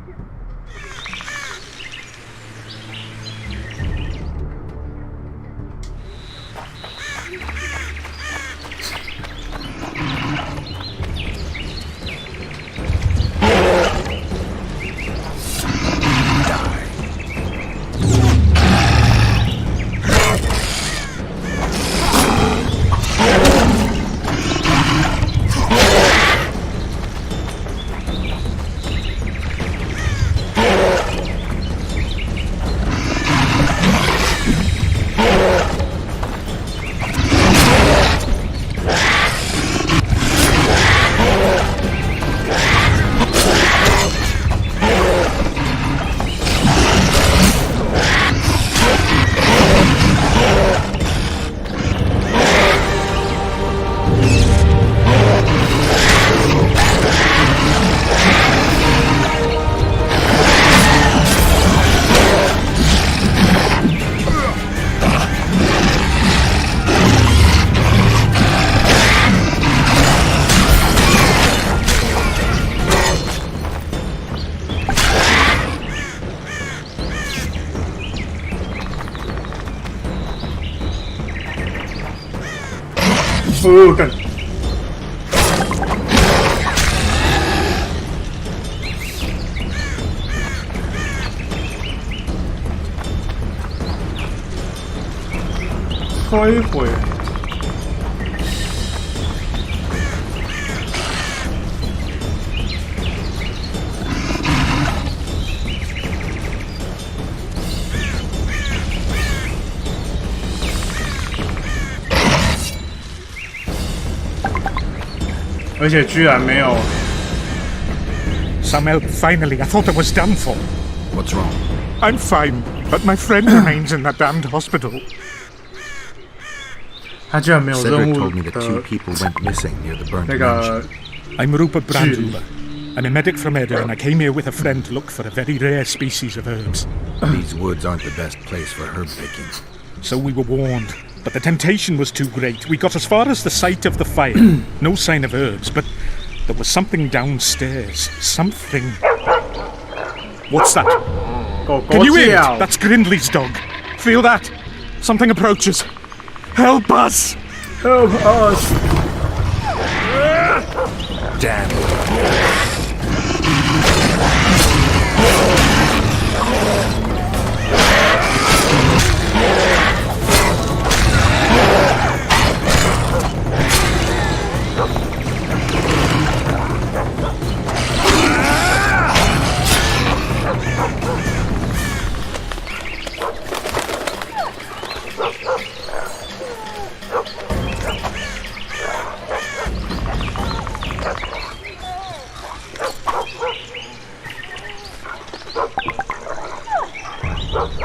干！摧毁！而且居然没有。 Some help, finally. I thought I was done for. What's wrong? I'm fine, but my friend remains in that damned hospital. 他居然没有任 Cedric 务 told me that 2 people went missing near the burnt 那个 I'm Rupert Branduber. I'm a medic from Edda, and I came here with a friend to look for a very rare species of herbs. These woods aren't the best place for herb picking. So we were warned, but the temptation was too great. We got as far as the site of the fire. No sign of herbs, but there was something downstairs. Something. What's that? Can you hear it? That's Grindley's dog. Feel that? Something approaches. Help us! Help us! Damn.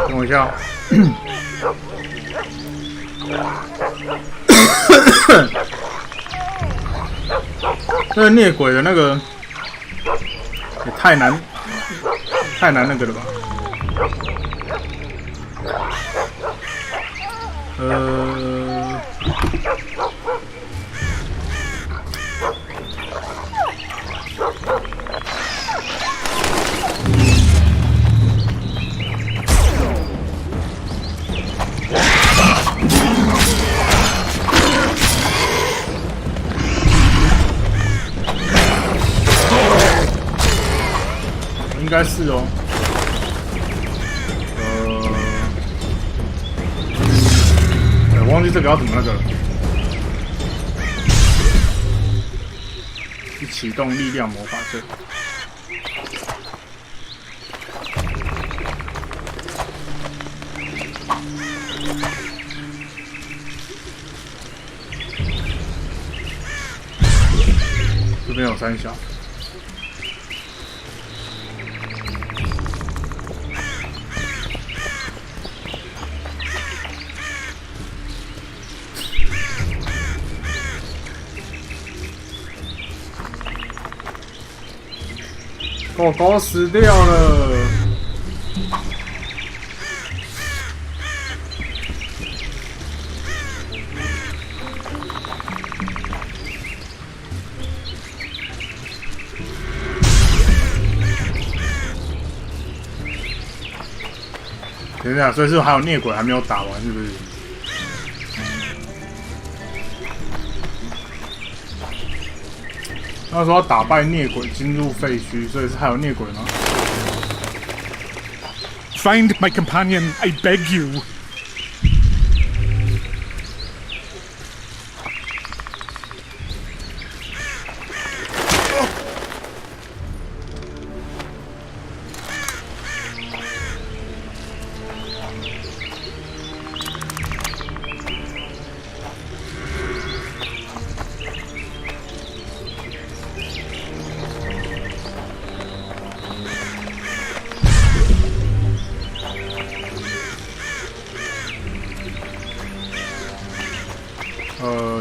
等我一下。那个孽鬼的那个也太难那个了吧？应该是哦。我忘记这个要怎么那个了。去启动力量魔法阵。这边有3小。 狗狗死掉了。等一下，所以是还有孽鬼还没有打完，是不是？他说要打败孽鬼，进入废墟，所以是还有孽鬼吗 Find my companion, I beg you.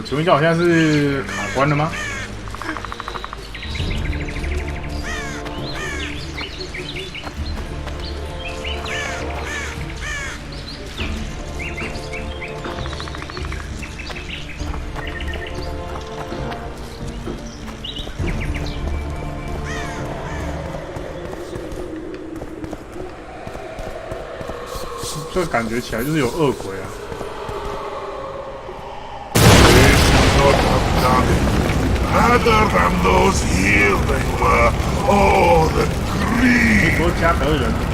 请问一下，我现在是卡关了吗？这感觉起来就是有恶鬼啊！ Other than those here they were. Oh, the greed! 多加德人。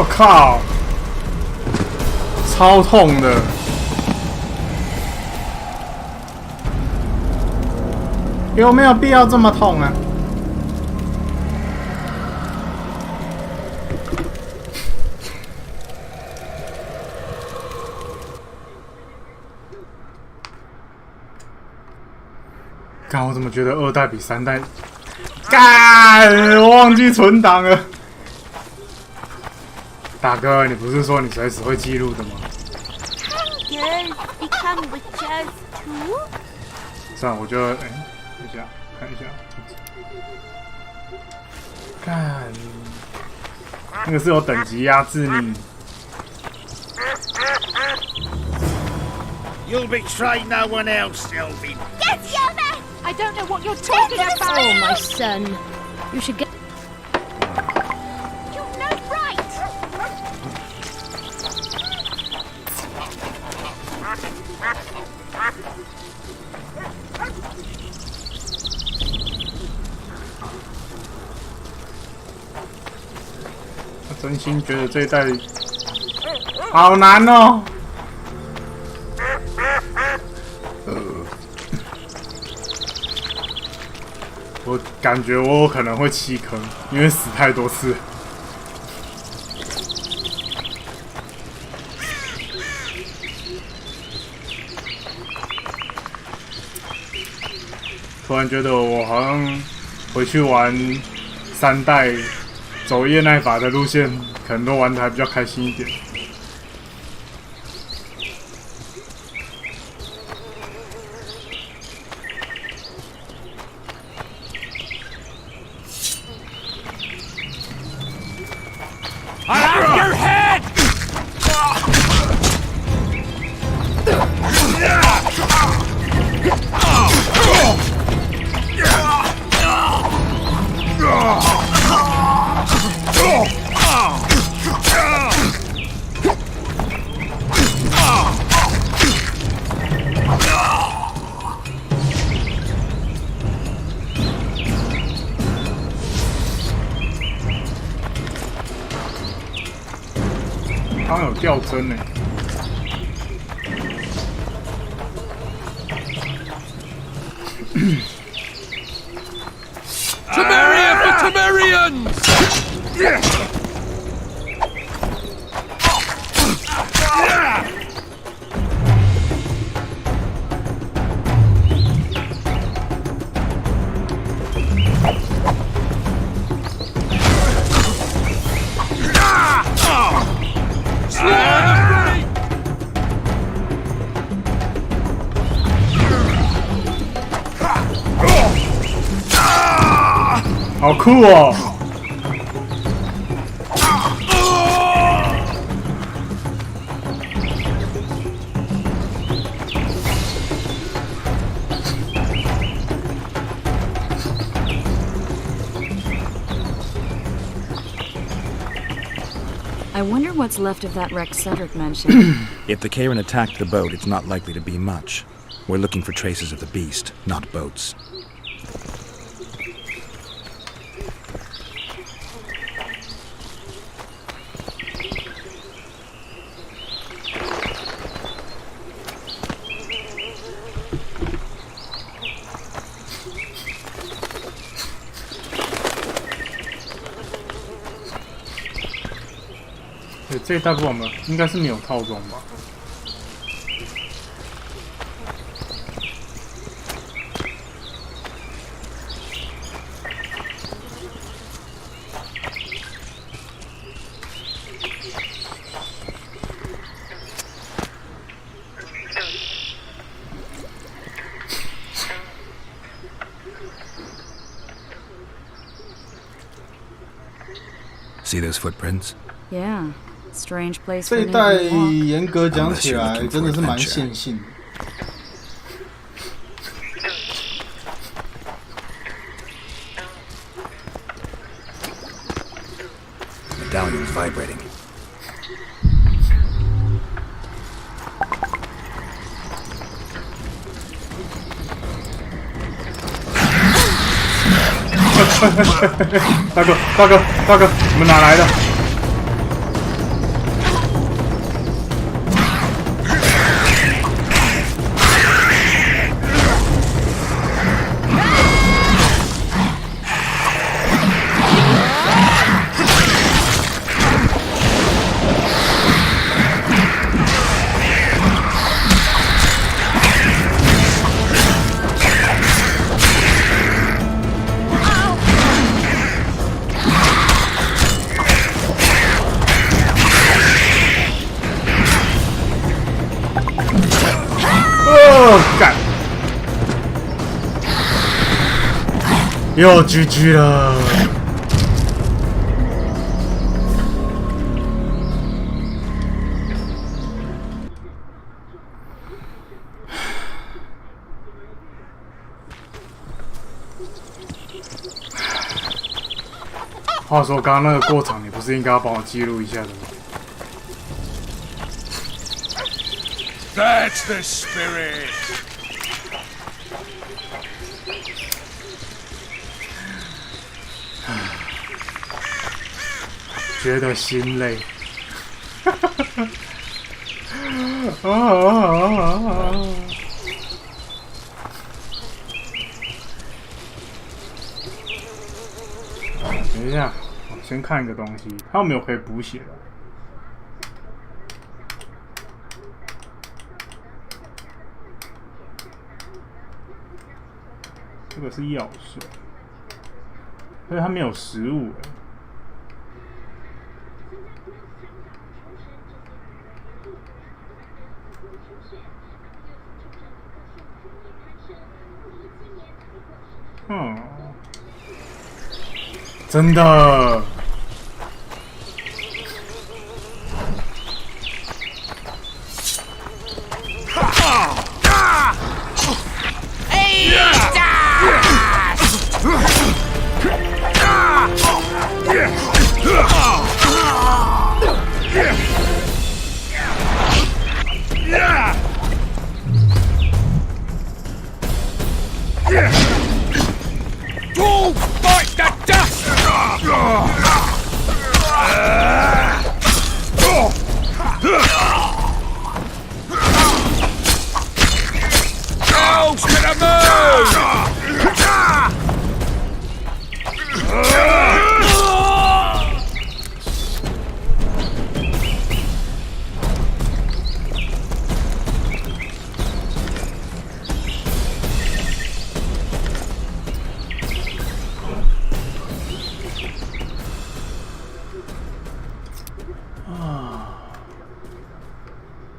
我靠，超痛的。有没有必要这么痛啊？干，我怎么觉得2代比3代？干，我忘记存档了。大哥，你不是说你随时会记录的吗？ Girls become witches too? 算了，我就等一下看一下。干，那个是有等级压制你。 You'll betray no one else, Sylvie. Get Yoma! I don't know what you're talking about. Oh, my son. You should get. You've no right. 我真心觉得这一代好难哦。我感觉我可能会弃坑，因为死太多次。突然觉得我好像回去玩3代走夜耐法的路线，可能都玩得还比较开心一点。 I'll have your head!好像有掉帧呢。Temeria for Temerians! 好酷哦！I wonder what's left of that wreck Cedric mentioned. If the Karen attacked the boat, it's not likely to be much. We're looking for traces of the beast, not boats. "对，这一代不我们应该是没有套装吧？See those footprints? Yeah. Strange place 这 for 一 me 代 to walk. 严格讲起来，真的是蛮线性的。Medallion's vibrating. "大哥，大哥，大哥，你们哪来的？"又 GG 了。话说，刚刚那个过场，你不是应该要帮我记录一下的吗？ That's the spirit. 觉得心累。等一下，我先看一个东西，它有没有可以补血的？这个是药水，所以它没有食物哎。 真的。Don't bite the dust! Nose to the moon!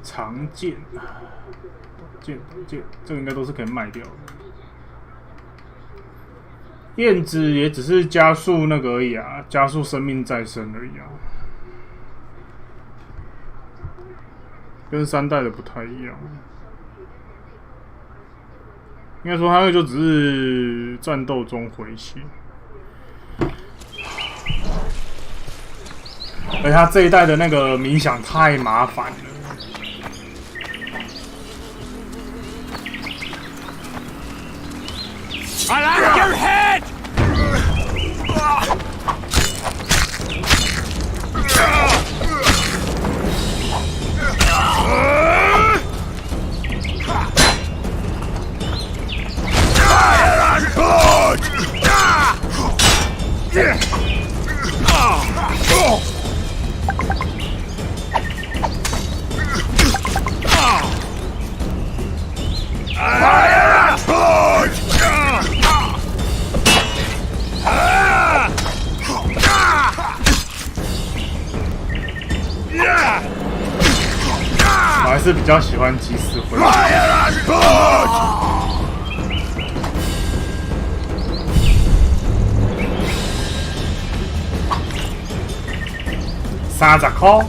长剑，剑，这个应该都是可以卖掉的。燕子也只是加速那个而已啊，加速生命再生而已啊，跟3代的不太一样。应该说它那个就只是战斗中回血，而且它这一代的那个冥想太麻烦了。 I'll have your head! Fire and blood! 我还是比较喜欢即时回。30块，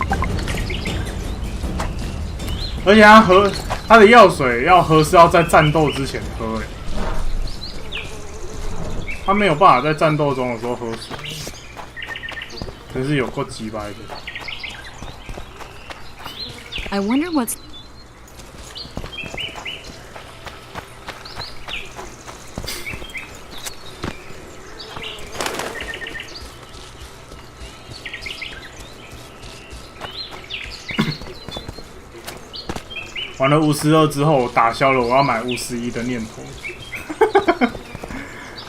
而且它的药水要喝是要在战斗之前喝，他没有办法在战斗中的时候喝水，真是有够鸡掰的。 I wonder what's... 玩了52之后，打消了我要买51的念头。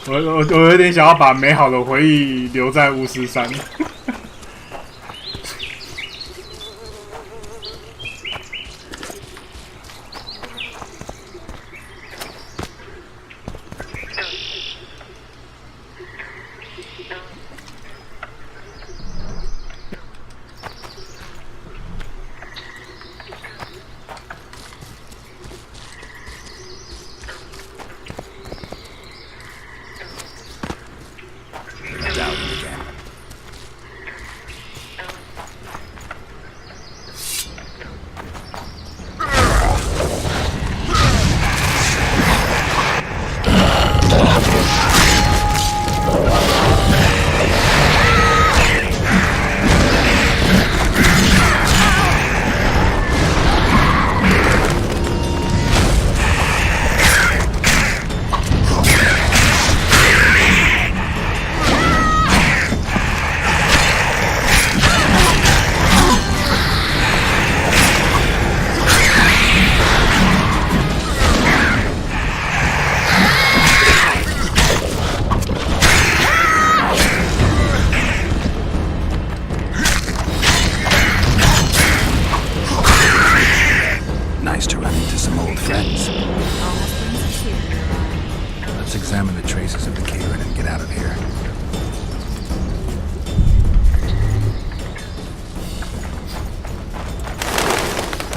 我有点想要把美好的回忆留在53。nice to run into some old friends. Let's examine the traces of the Karen and get out of here.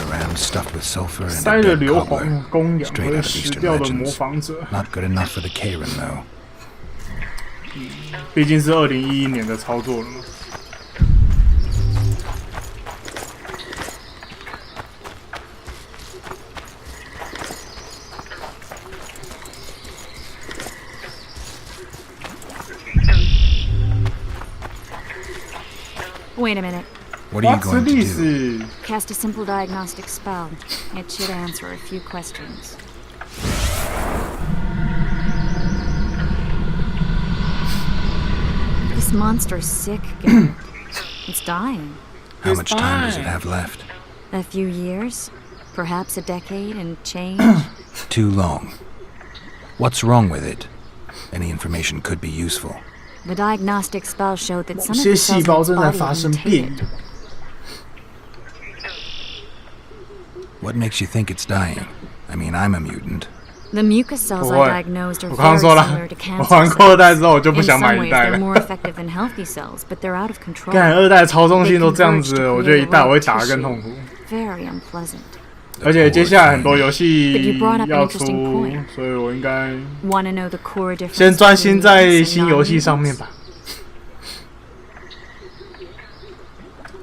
A ram stuffed with sulfur and 塞 a 着 dead 硫 cobbler. 磺供养 Straight 和 out of 死 Eastern 掉的模 legends. 仿者， Not good enough for the Karen, though. 毕竟是2011年的操作了嘛。Wait a minute. What are you going to do? Cast a simple diagnostic spell. It should answer a few questions. This monster's sick, Garrett. It's dying. How much time does it have left? A few years? Perhaps a decade and change? Too long. What's wrong with it? Any information could be useful. The diagnostic spell showed that 某 some of 些 the 细 cells 胞 in 正 its 在 body 发 had 生变 mutated. 异。 What makes you think it's dying? I mean, I'm a mutant. The mucus cells 不 I 会， diagnosed are 我刚刚 very 说了 similar to，我 cancer 玩过二代 cells. 之后，我就不 In 想 some 买一 ways, 代 they're 了。 more effective than healthy cells, but they're out of control. 干二代操纵性都这样 They 子 converge 了， to 我觉得一 create 代 the 我会 right 打得更 tissue. 痛苦。 Very unpleasant. 而且接下来很多游 But 戏 you brought up an 要 interesting 出 point.，所以我应该 Want to know the core difference 先专心 between 在 mutants and 新游戏上面 non-mutants? 吧。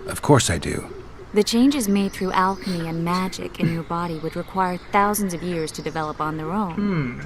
Of course I do. The changes made through alchemy and magic in your body would require thousands of years to develop on their own.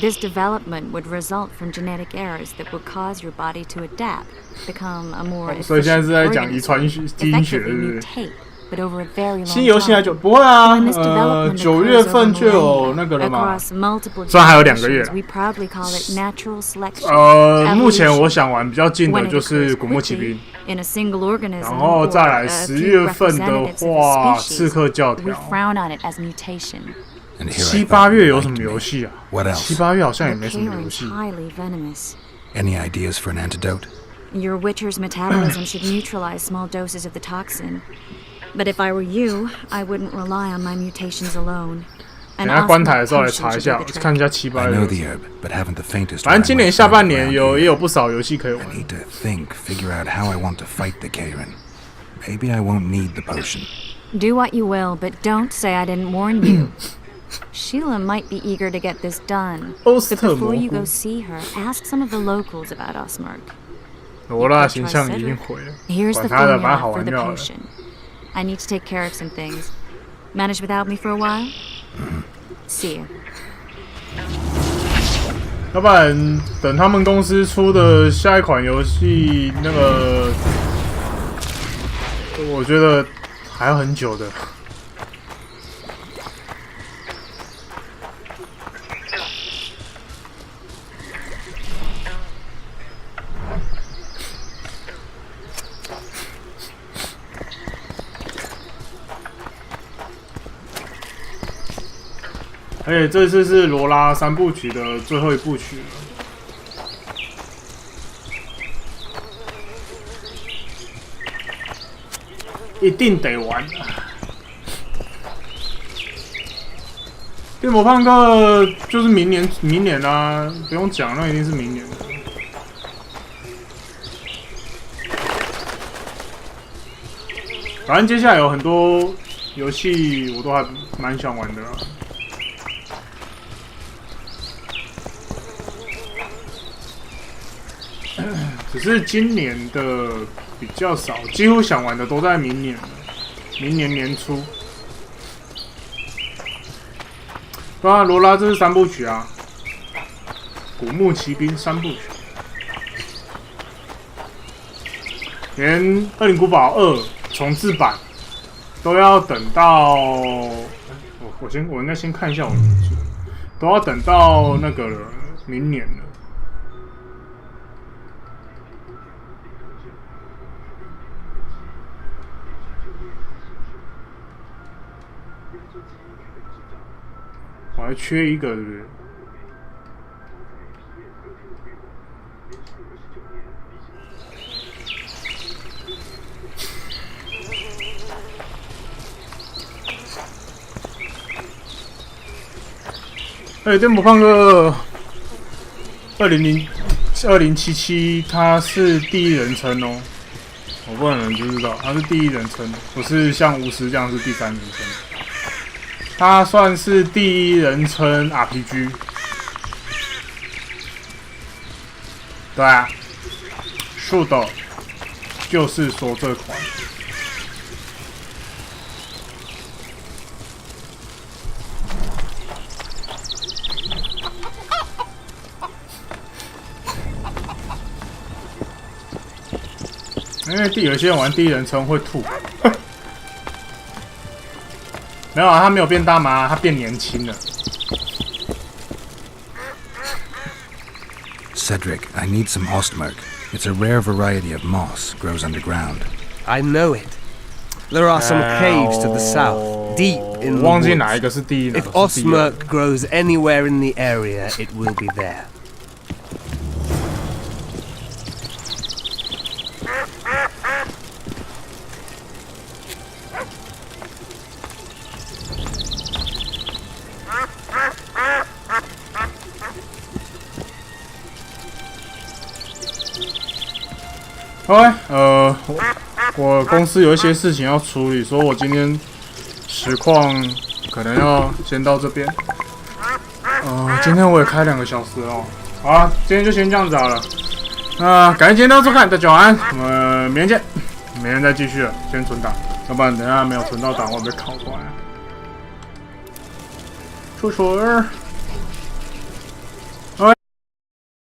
This development would result from genetic errors that would cause your body to adapt, become a more 所以现在 efficient 是在讲遗 organism, 传基因学， effectively 对不对？ mutate, but over a very 新 long 游戏来 time. 就不会啊 When this development ，9 occurs 月 over 份就有 millennia, 那个了嘛。 across multiple 虽然还有2个月 generations, we proudly call it natural selection. 目前 evolution. 我想玩比较近的 When it 就是 occurs 古墓奇 quickly, 兵， in a single organism, 然后再来 or a 10 few 月份的 representatives of 话， a 刺 species, 客教 we 条。 frown on it as mutation. And here I 7、 thought 8 you 月有什么 liked 游 me. 戏啊？ What else? 7、8月好像也 The 没什么游 Karen's 戏。 highly venomous. Any ideas for an antidote? Your Witcher's metabolism should neutralize small doses of the toxin. But if I were you, I wouldn't rely on my mutations alone. 等 An 下关台 osmotic 的时候来 potion 查一 should 下 be the，trick. 看一下7、 I 8 know 月 the。herb, but haven't the faintest. 反正 where I 今年 might 下 find 半 it 年 around 也 here. 有不少游戏可以玩 I。need to think, figure out how I want to fight the Karen. Maybe I won't need the potion. Do what you will, but don't say I didn't warn you. Sheila might be eager to get this done. But before you go see her, ask some of the locals about Osmark. 罗拉形象已经毁了， Here's 管 the 他的，蛮 formula 好 for 玩 the 就好了。 potion. I need to take care of some things. Manage without me for a while? See you. 要不然等他们公司出的下一款游戏，那个我觉得还要很久的。而且这次是罗拉3部曲的最后1部曲了。一定得玩。电魔胖克就是明年啊，不用讲，那一定是明年的。反正接下来有很多游戏我都还蛮想玩的啦。只是今年的比较少，几乎想玩的都在明年了，明年年初。对啊，罗拉这是3部曲啊，古墓奇兵3部曲，连《恶灵古堡2》重制版都要等到，我应该先看一下我的名字，都要等到那个了，明年了。我还缺一个，对不对？电波胖哥2077，他是第一人称哦。我不可能不知道，他是第一人称，不是像巫师这样是第三人称。他算是第一人称 RPG。对啊，是的，就是说这款。因为有些人玩第一人称会吐，没有啊，他没有变大妈，他变年轻了。Cedric, I need some Ostmark. It's a rare variety of moss, grows underground. I know it. There are some caves to the south, deep in the 忘记哪一个是第一 woods. If Ostmark grows anywhere in the area, it will be there. OK， 我公司有一些事情要处理，所以我今天实况可能要先到这边。今天我也开2个小时哦。好了，今天就先这样子好了。感谢今天的收看，大家晚安，我们明天见。明天再继续了，先存档，要不然等一下没有存到档会被拷过来。出水。